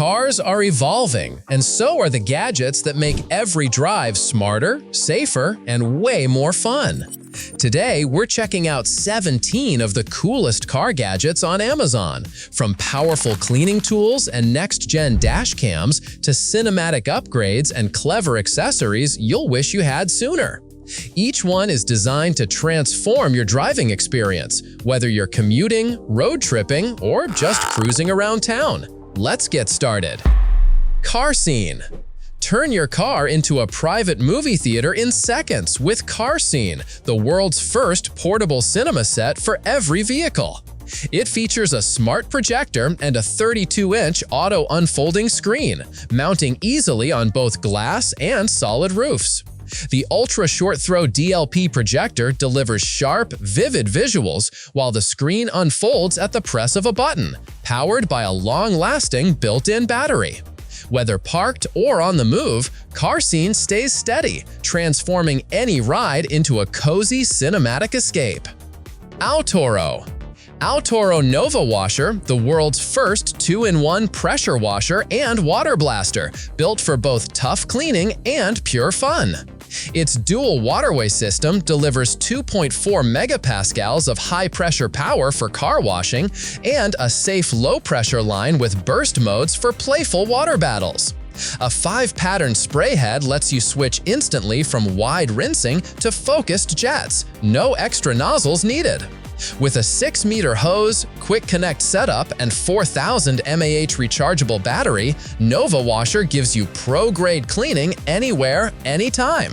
Cars are evolving, and so are the gadgets that make every drive smarter, safer, and way more fun. Today, we're checking out 17 of the coolest car gadgets on Amazon, from powerful cleaning tools and next-gen dash cams to cinematic upgrades and clever accessories you'll wish you had sooner. Each one is designed to transform your driving experience, whether you're commuting, road tripping, or just cruising around town. Let's get started. Car Scene. Turn your car into a private movie theater in seconds with Car Scene, the world's first portable cinema set for every vehicle. It features a smart projector and a 32-inch auto-unfolding screen, mounting easily on both glass and solid roofs. The ultra-short-throw DLP projector delivers sharp, vivid visuals while the screen unfolds at the press of a button, powered by a long-lasting built-in battery. Whether parked or on the move, Car Scene stays steady, transforming any ride into a cozy cinematic escape. Toro. Toro Nova Washer, the world's first 2-in-1 pressure washer and water blaster, built for both tough cleaning and pure fun. Its dual waterway system delivers 2.4 megapascals of high-pressure power for car washing and a safe low-pressure line with burst modes for playful water battles. A 5-pattern spray head lets you switch instantly from wide rinsing to focused jets, no extra nozzles needed. With a 6-meter hose, quick connect setup, and 4,000 mAh rechargeable battery, Nova Washer gives you pro-grade cleaning anywhere, anytime.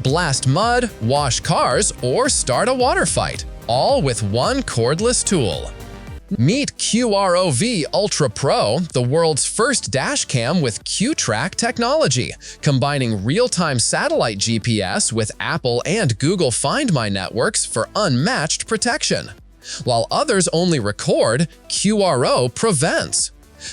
Blast mud, wash cars, or start a water fight, all with one cordless tool. Meet QROV Ultra Pro, the world's first dash cam with Q-Track technology, combining real-time satellite GPS with Apple and Google Find My networks for unmatched protection. While others only record, QRO prevents.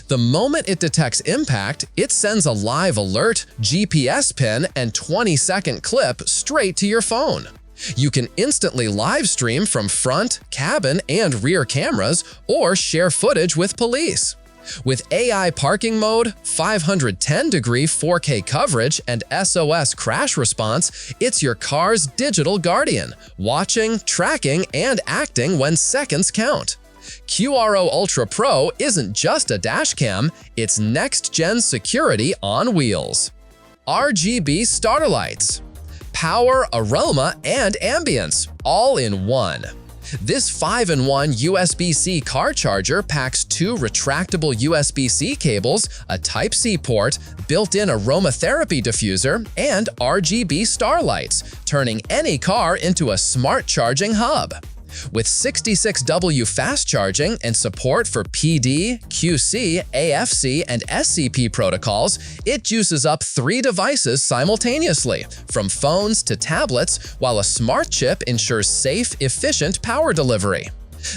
The moment it detects impact, it sends a live alert, GPS pin, and 20-second clip straight to your phone. You can instantly live stream from front, cabin, and rear cameras or share footage with police. With AI parking mode, 510-degree 4K coverage, and SOS crash response, it's your car's digital guardian, watching, tracking, and acting when seconds count. QRO Ultra Pro isn't just a dash cam, it's next-gen security on wheels. RGB Starlights. Power, aroma, and ambience, all in one. This 5-in-1 USB-C car charger packs 2 retractable USB-C cables, a Type-C port, built-in aromatherapy diffuser, and RGB Starlights, turning any car into a smart charging hub. With 66W fast charging and support for PD, QC, AFC, and SCP protocols, it juices up 3 devices simultaneously, from phones to tablets, while a smart chip ensures safe, efficient power delivery.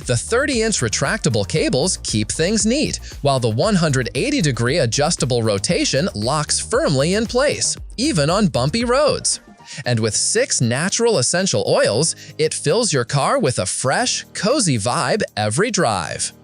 The 30-inch retractable cables keep things neat, while the 180-degree adjustable rotation locks firmly in place, even on bumpy roads. And with 6 natural essential oils, it fills your car with a fresh, cozy vibe every drive.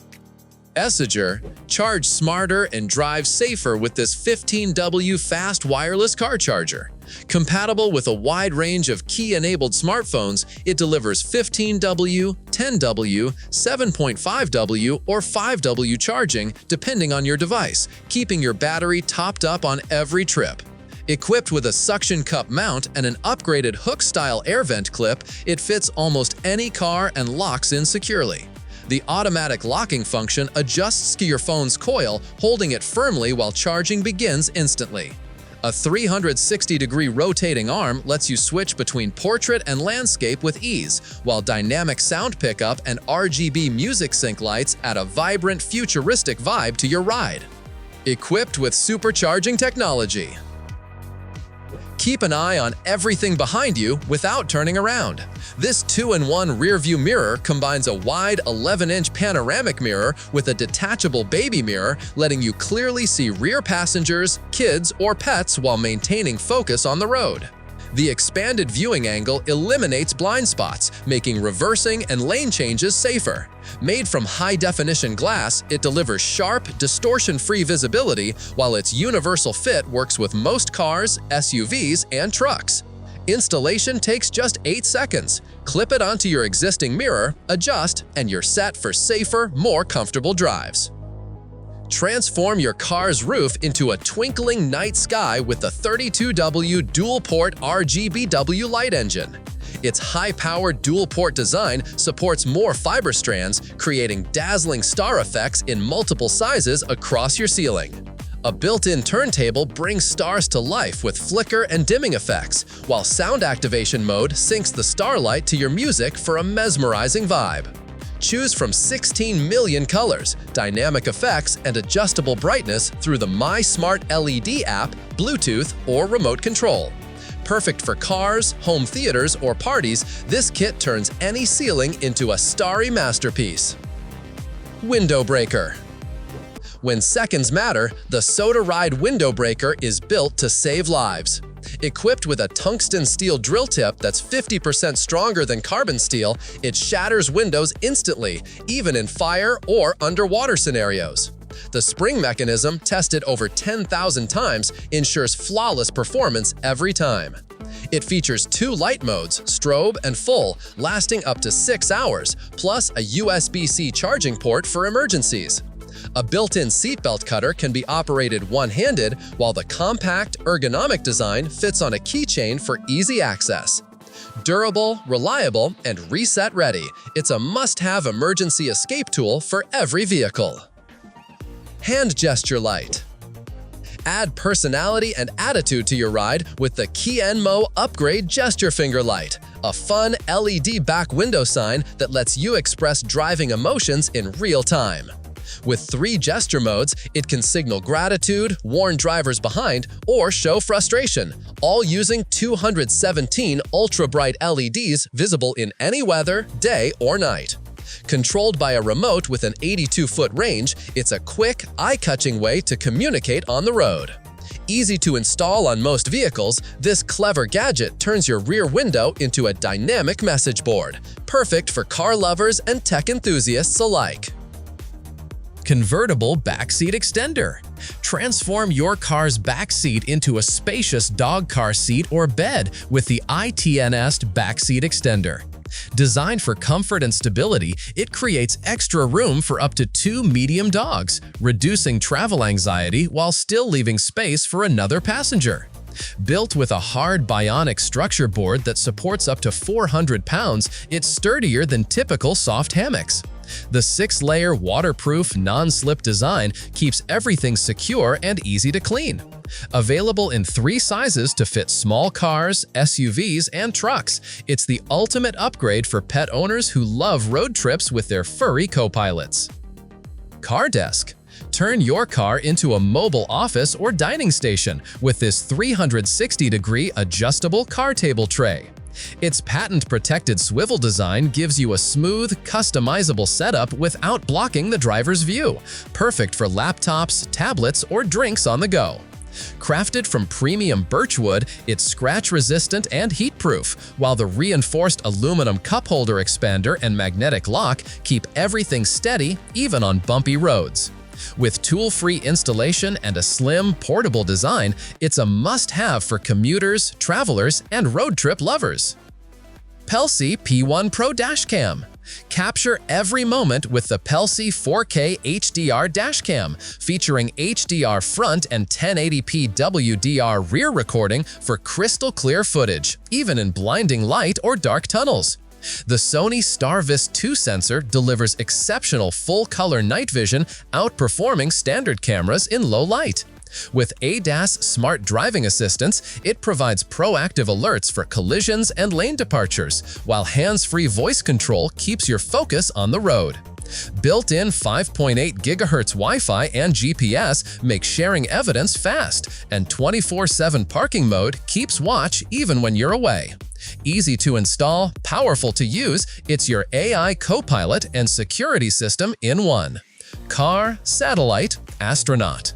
Esser, charge smarter and drive safer with this 15W fast wireless car charger. Compatible with a wide range of key-enabled smartphones, it delivers 15W, 10W, 7.5W, or 5W charging depending on your device, keeping your battery topped up on every trip. Equipped with a suction cup mount and an upgraded hook-style air vent clip, it fits almost any car and locks in securely. The automatic locking function adjusts to your phone's coil, holding it firmly while charging begins instantly. A 360-degree rotating arm lets you switch between portrait and landscape with ease, while dynamic sound pickup and RGB music sync lights add a vibrant, futuristic vibe to your ride. Equipped with supercharging technology. Keep an eye on everything behind you without turning around. This 2-in-1 rear-view mirror combines a wide 11-inch panoramic mirror with a detachable baby mirror, letting you clearly see rear passengers, kids, or pets while maintaining focus on the road. The expanded viewing angle eliminates blind spots, making reversing and lane changes safer. Made from high-definition glass, it delivers sharp, distortion-free visibility, while its universal fit works with most cars, SUVs, and trucks. Installation takes just 8 seconds. Clip it onto your existing mirror, adjust, and you're set for safer, more comfortable drives. Transform your car's roof into a twinkling night sky with the 32W dual-port RGBW light engine. Its high-powered dual-port design supports more fiber strands, creating dazzling star effects in multiple sizes across your ceiling. A built-in turntable brings stars to life with flicker and dimming effects, while sound activation mode syncs the Starlight to your music for a mesmerizing vibe. Choose from 16 million colors, dynamic effects, and adjustable brightness through the My Smart LED app, Bluetooth, or remote control. Perfect for cars, home theaters, or parties, this kit turns any ceiling into a starry masterpiece. Window breaker. When seconds matter, the Sodoride window breaker is built to save lives. Equipped with a tungsten steel drill tip that's 50% stronger than carbon steel, it shatters windows instantly, even in fire or underwater scenarios. The spring mechanism, tested over 10,000 times, ensures flawless performance every time. It features 2 light modes, strobe and full, lasting up to 6 hours, plus a USB-C charging port for emergencies. A built-in seatbelt cutter can be operated one-handed, while the compact, ergonomic design fits on a keychain for easy access. Durable, reliable, and reset-ready, it's a must-have emergency escape tool for every vehicle. Hand gesture light. Add personality and attitude to your ride with the Kienmo Upgrade Gesture Finger Light, a fun LED back window sign that lets you express driving emotions in real time. With 3 gesture modes, it can signal gratitude, warn drivers behind, or show frustration, all using 217 ultra-bright LEDs visible in any weather, day or night. Controlled by a remote with an 82-foot range, it's a quick, eye-catching way to communicate on the road. Easy to install on most vehicles, this clever gadget turns your rear window into a dynamic message board, perfect for car lovers and tech enthusiasts alike. Convertible backseat extender. Transform your car's backseat into a spacious dog car seat or bed with the ITNS backseat extender. Designed for comfort and stability, it creates extra room for up to 2 medium dogs, reducing travel anxiety while still leaving space for another passenger. Built with a hard bionic structure board that supports up to 400 pounds, it's sturdier than typical soft hammocks. The 6-layer waterproof, non-slip design keeps everything secure and easy to clean. Available in 3 sizes to fit small cars, SUVs, and trucks, it's the ultimate upgrade for pet owners who love road trips with their furry co-pilots. Car desk. Turn your car into a mobile office or dining station with this 360-degree adjustable car table tray. Its patent-protected swivel design gives you a smooth, customizable setup without blocking the driver's view, perfect for laptops, tablets, or drinks on the go. Crafted from premium birchwood, it's scratch-resistant and heat-proof, while the reinforced aluminum cup holder expander and magnetic lock keep everything steady even on bumpy roads. With tool-free installation and a slim, portable design, it's a must-have for commuters, travelers, and road trip lovers. Pelsie P1 Pro Dashcam. Capture every moment with the Pelsie 4K HDR Dashcam, featuring HDR front and 1080p WDR rear recording for crystal-clear footage, even in blinding light or dark tunnels. The Sony StarVis 2 sensor delivers exceptional full-color night vision, outperforming standard cameras in low light. With ADAS Smart Driving Assistance, it provides proactive alerts for collisions and lane departures, while hands-free voice control keeps your focus on the road. Built-in 5.8 GHz Wi-Fi and GPS make sharing evidence fast, and 24/7 parking mode keeps watch even when you're away. Easy to install, powerful to use, it's your AI co-pilot and security system in one. Car, satellite, astronaut.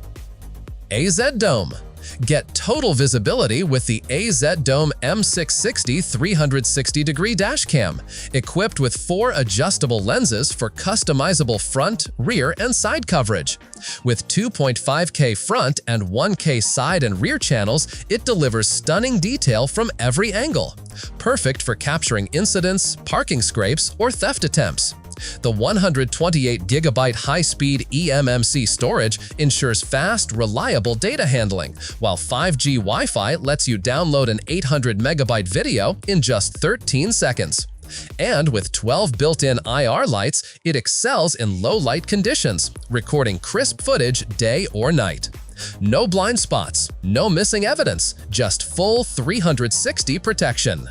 AZ Dome. Get total visibility with the AZ Dome M660 360-degree dashcam, equipped with 4 adjustable lenses for customizable front, rear, and side coverage. With 2.5K front and 1K side and rear channels, it delivers stunning detail from every angle. Perfect for capturing incidents, parking scrapes, or theft attempts. The 128GB high-speed eMMC storage ensures fast, reliable data handling, while 5G Wi-Fi lets you download an 800MB video in just 13 seconds. And with 12 built-in IR lights, it excels in low-light conditions, recording crisp footage day or night. No blind spots, no missing evidence, just full 360 protection.